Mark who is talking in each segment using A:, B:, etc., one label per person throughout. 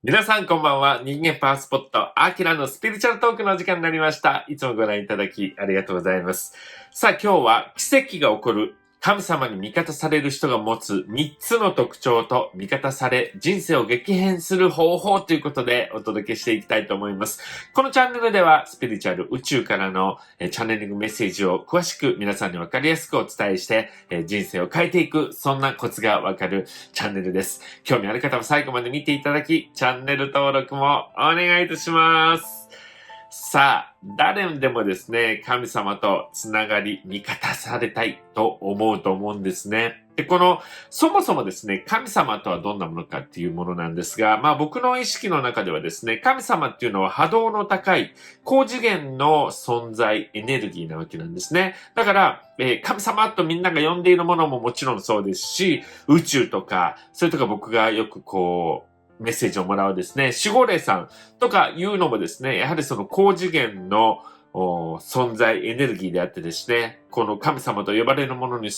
A: 皆さんこんばんは。人間パワースポット、アキラのスピリチュアルトークの時間になりました。いつもご覧いただきありがとうございます。さあ今日は奇跡が起こる神様に味方される人が持つ3つの特徴と味方され人生を激変する方法ということでお届けしていきたいと思います。このチャンネルではスピリチュアル宇宙からのチャネリングメッセージを詳しく皆さんにわかりやすくお伝えして人生を変えていくそんなコツがわかるチャンネルです。興味ある方は最後まで見ていただきチャンネル登録もお願いいたします。さあ、誰でもですね、神様とつながり、味方されたいと思うと思うんですね。で、そもそもですね、神様とはどんなものかっていうものなんですが、僕の意識の中ではですね、神様っていうのは波動の高い、高次元の存在、エネルギーなわけなんですね。だから、神様とみんなが呼んでいるものももちろんそうですし、宇宙とか、それとか僕がよくメッセージをもらうですね、守護霊さんとかいうのもですね、やはりその高次元の存在、エネルギーであってですね、この神様と呼ばれるものに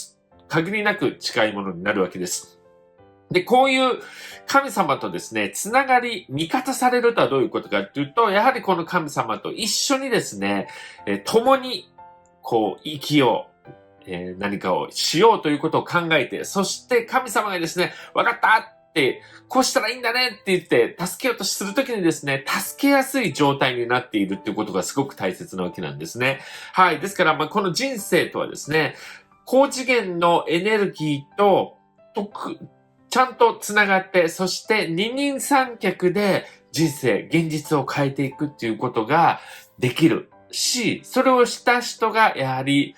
A: 限りなく近いものになるわけです。で、こういう神様とですね、つながり、味方されるとはどういうことかっていうと、やはりこの神様と一緒にですね、共に生きよう。何かをしようということを考えて、そして神様がですね、わかったって、こうしたらいいんだねって言って、助けようとするときにですね、助けやすい状態になっているっていうことがすごく大切なわけなんですね。はい。ですから、この人生とはですね、高次元のエネルギーと、ちゃんとつながって、そして二人三脚で人生、現実を変えていくっていうことができる。それをした人がやはり、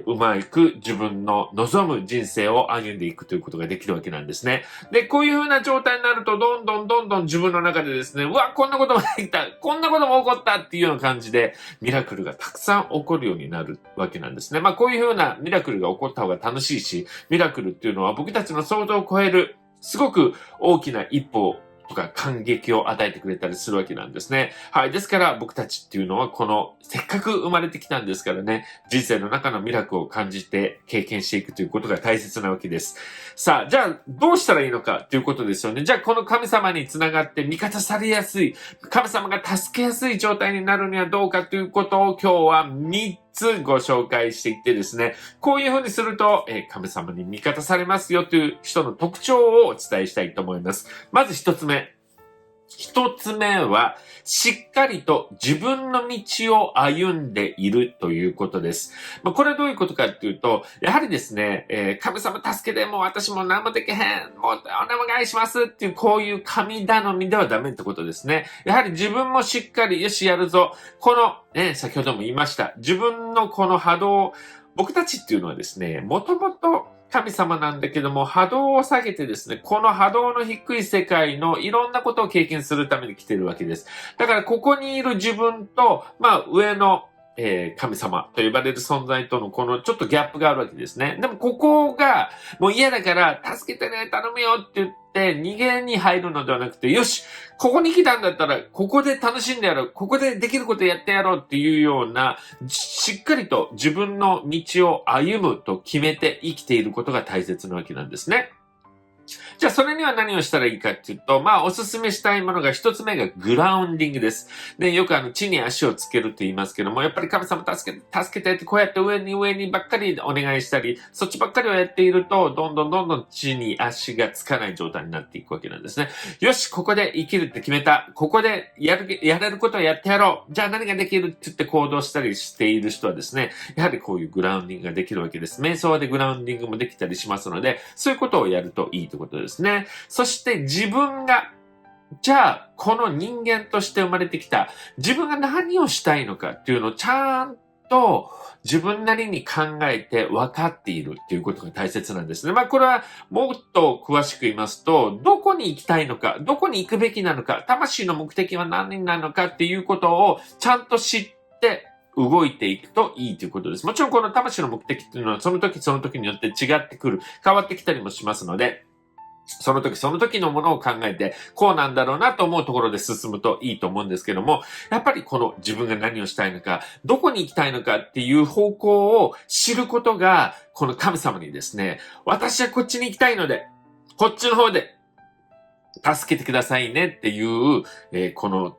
A: うまく自分の望む人生を歩んでいくということができるわけなんですね。で、こういう風な状態になると、どんどん自分の中でですね、うわ、こんなこともできた、こんなことも起こったっていうような感じで、ミラクルがたくさん起こるようになるわけなんですね。こういう風なミラクルが起こった方が楽しいし、ミラクルっていうのは僕たちの想像を超える、すごく大きな一歩とか感激を与えてくれたりするわけなんですね。はい。ですから僕たちっていうのはせっかく生まれてきたんですからね、人生の中のミラクルを感じて経験していくということが大切なわけです。さあ、じゃあどうしたらいいのかということですよね。じゃあこの神様につながって味方されやすい、神様が助けやすい状態になるにはどうかということを今日は3つご紹介していってですね、こういうふうにすると、神様に味方されますよという人の特徴をお伝えしたいと思います。まず一つ目は、しっかりと自分の道を歩んでいるということです。これはどういうことかっていうと、やはりですね、神様助けて、もう私も何もできへん、もうお願いしますっていうこういう神頼みではダメってことですね。やはり自分もしっかり、よしやるぞ。先ほども言いました。自分のこの波動、僕たちっていうのはですね、もともと神様なんだけども、波動を下げてですね、この波動の低い世界のいろんなことを経験するために来てるわけです。だからここにいる自分と、上の神様と呼ばれる存在とのこのちょっとギャップがあるわけですね。でもここがもう嫌だから助けてね、頼むよって言って逃げに入るのではなくて、よし、ここに来たんだったらここで楽しんでやろう、ここでできることやってやろうっていうような、しっかりと自分の道を歩むと決めて生きていることが大切なわけなんですね。じゃあそれには何をしたらいいかっていうと、おすすめしたいものが一つ目がグラウンディングです。で、よく地に足をつけるって言いますけども、やっぱり神様助けてってこうやって上にばっかりお願いしたり、そっちばっかりをやっていると、どんどん地に足がつかない状態になっていくわけなんですね。よし、ここで生きるって決めた。ここでやれることをやってやろう。じゃあ何ができるって言って行動したりしている人はですね、やはりこういうグラウンディングができるわけです。瞑想でグラウンディングもできたりしますので、そういうことをやるといいということですね。そして自分が、じゃあ、この人間として生まれてきた、自分が何をしたいのかっていうのをちゃんと自分なりに考えて分かっているっていうことが大切なんですね。これはもっと詳しく言いますと、どこに行きたいのか、どこに行くべきなのか、魂の目的は何なのかっていうことをちゃんと知って動いていくといいということです。もちろんこの魂の目的っていうのはその時によって違ってくる、変わってきたりもしますので、その時のものを考えて、こうなんだろうなと思うところで進むといいと思うんですけども、やっぱりこの自分が何をしたいのか、どこに行きたいのかっていう方向を知ることが、この神様にですね、私はこっちに行きたいので、こっちの方で助けてくださいねっていう、この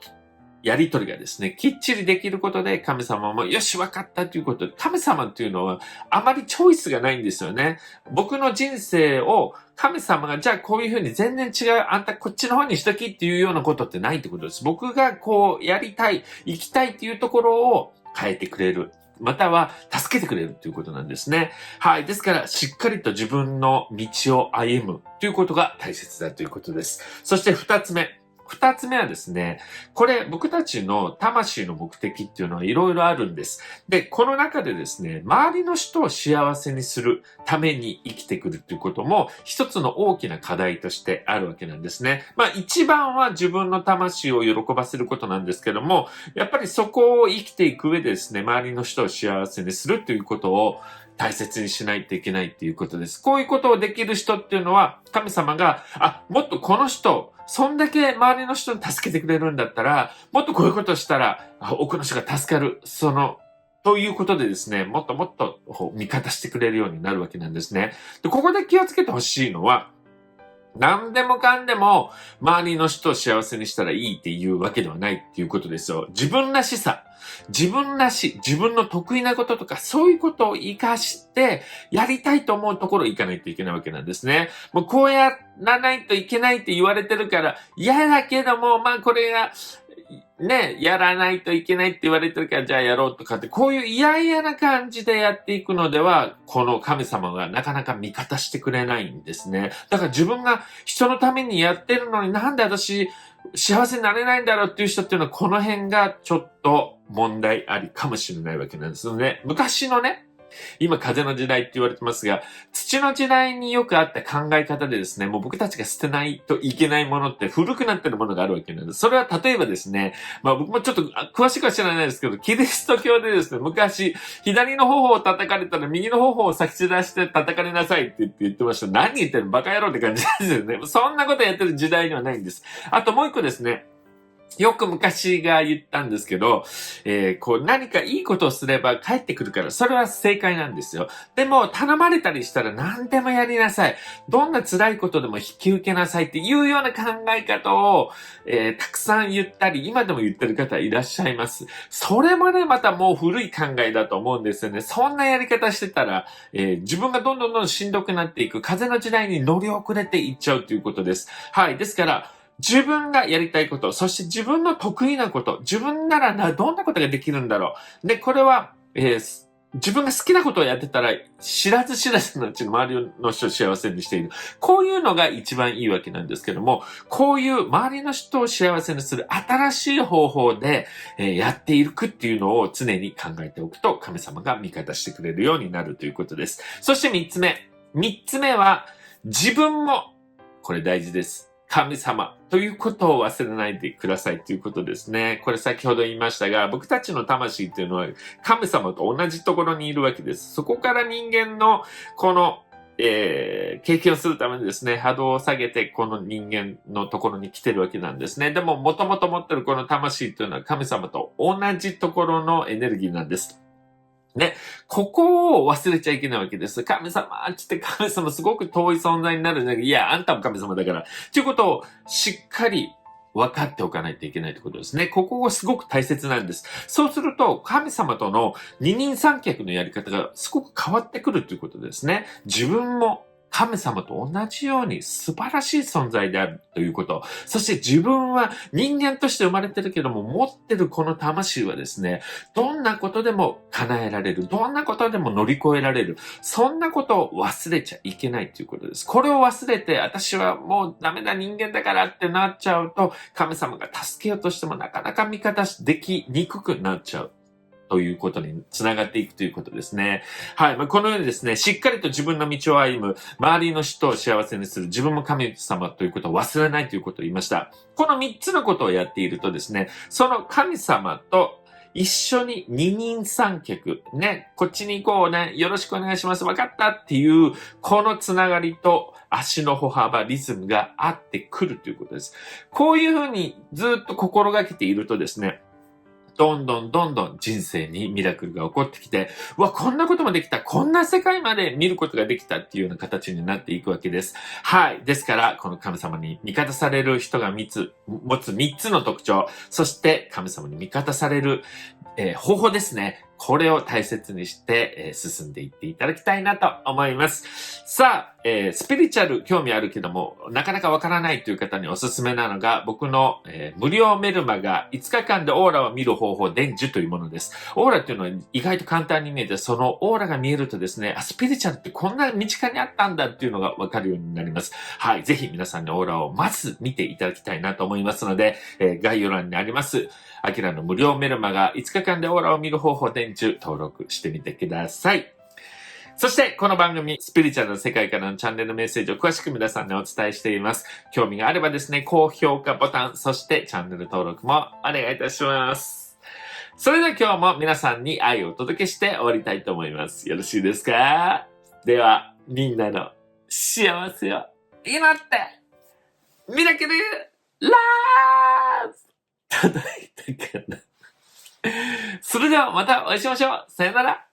A: やりとりがですね、きっちりできることで神様もよし分かったということで、神様っていうのはあまりチョイスがないんですよね。僕の人生を神様がじゃあこういうふうに全然違う、あんたこっちの方にしときっていうようなことってないってことです。僕がこうやりたい、生きたいっていうところを変えてくれる。または助けてくれるということなんですね。はい。ですからしっかりと自分の道を歩むということが大切だということです。そして二つ目。二つ目はですね、これ僕たちの魂の目的っていうのはいろいろあるんです。で、この中でですね、周りの人を幸せにするために生きてくるっていうことも一つの大きな課題としてあるわけなんですね。一番は自分の魂を喜ばせることなんですけども、やっぱりそこを生きていく上でですね、周りの人を幸せにするということを大切にしないといけないっていうことです。こういうことをできる人っていうのは、神様が、もっとこの人、そんだけ周りの人に助けてくれるんだったら、もっとこういうことをしたら、多くの人が助かる。ということでですね、もっともっと味方してくれるようになるわけなんですね。で、ここで気をつけてほしいのは、何でもかんでも周りの人を幸せにしたらいいっていうわけではないっていうことですよ。自分らしさ、自分の得意なこととかそういうことを活かしてやりたいと思うところ行かないといけないわけなんですね。もうこうやらないといけないって言われてるから嫌だけども、これがね、やらないといけないって言われてるからじゃあやろうとかって、こういう嫌々な感じでやっていくのでは、この神様がなかなか味方してくれないんですね。だから自分が人のためにやってるのになんで私幸せになれないんだろうっていう人っていうのはこの辺がちょっと問題ありかもしれないわけなんですよね。昔のね、今風の時代って言われてますが、土の時代によくあった考え方でですね、もう僕たちが捨てないといけないものって古くなってるものがあるわけなんです。それは例えばですね、僕もちょっと詳しくは知らないですけど、キリスト教でですね、昔、左の頬を叩かれたら右の頬を先出して叩かれなさいって言ってました。何言ってるのバカ野郎って感じですよね。そんなことやってる時代にはないんです。あともう一個ですね、よく昔が言ったんですけど、何かいいことをすれば帰ってくるから、それは正解なんですよ。でも、頼まれたりしたら何でもやりなさい。どんな辛いことでも引き受けなさいっていうような考え方を、たくさん言ったり、今でも言ってる方いらっしゃいます。それもね、またもう古い考えだと思うんですよね。そんなやり方してたら、自分がどんどんしんどくなっていく、風の時代に乗り遅れていっちゃうということです。はい。ですから、自分がやりたいこと、そして自分の得意なこと、自分ならどんなことができるんだろう。で、これは、自分が好きなことをやってたら、知らず知らずのうちの周りの人を幸せにしている。こういうのが一番いいわけなんですけども、こういう周りの人を幸せにする新しい方法で、やっていくっていうのを常に考えておくと、神様が味方してくれるようになるということです。そして三つ目。三つ目は、自分も、これ大事です。神様ということを忘れないでくださいということですね。これ先ほど言いましたが、僕たちの魂っていうのは神様と同じところにいるわけです。そこから人間のこの、経験をするためにですね、波動を下げてこの人間のところに来てるわけなんですね。でも元々持ってるこの魂っていうのは神様と同じところのエネルギーなんです。ね、ここを忘れちゃいけないわけです。神様つって神様すごく遠い存在になるんだけど、いや、あんたも神様だから。ということをしっかり分かっておかないといけないということですね。ここがすごく大切なんです。そうすると、神様との二人三脚のやり方がすごく変わってくるということですね。自分も神様と同じように素晴らしい存在であるということ。そして自分は人間として生まれてるけども、持ってるこの魂はですね、どんなことでも叶えられる。どんなことでも乗り越えられる。そんなことを忘れちゃいけないということです。これを忘れて、私はもうダメだ人間だからってなっちゃうと、神様が助けようとしてもなかなか味方できにくくなっちゃう。ということにつながっていくということですね。はい。このようにですね、しっかりと自分の道を歩む、周りの人を幸せにする、自分も神様ということを忘れないということを言いました。この3つのことをやっているとですね、その神様と一緒に二人三脚、ね、こっちに行こうね、よろしくお願いします、分かったっていう、このつながりと足の歩幅、リズムがあってくるということです。こういうふうにずっと心がけているとですね、どんどん人生にミラクルが起こってきて、うわ、こんなこともできた、こんな世界まで見ることができたっていうような形になっていくわけです。はい。ですから、この神様に味方される人が持つ3つの特徴、そして神様に味方される、方法ですね。これを大切にして、進んでいっていただきたいなと思います。さあ、スピリチュアル興味あるけども、なかなかわからないという方におすすめなのが、僕の、無料メルマガ5日間でオーラを見る方法伝授というものです。オーラっていうのは意外と簡単に見えて、そのオーラが見えるとですね、スピリチュアルってこんな身近にあったんだっていうのがわかるようになります。はい、ぜひ皆さんにオーラをまず見ていただきたいなと思いますので、概要欄にあります、アキラの無料メルマガ5日間でオーラを見る方法伝授登録してみてください。そして、この番組、スピリチュアルの世界からのチャンネルメッセージを詳しく皆さんにお伝えしています。興味があればですね、高評価ボタン、そしてチャンネル登録もお願いいたします。それでは今日も皆さんに愛をお届けして終わりたいと思います。よろしいですか？では、みんなの幸せを祈って、ミラクルラーズ届いたかな？それではまたお会いしましょう。さよなら。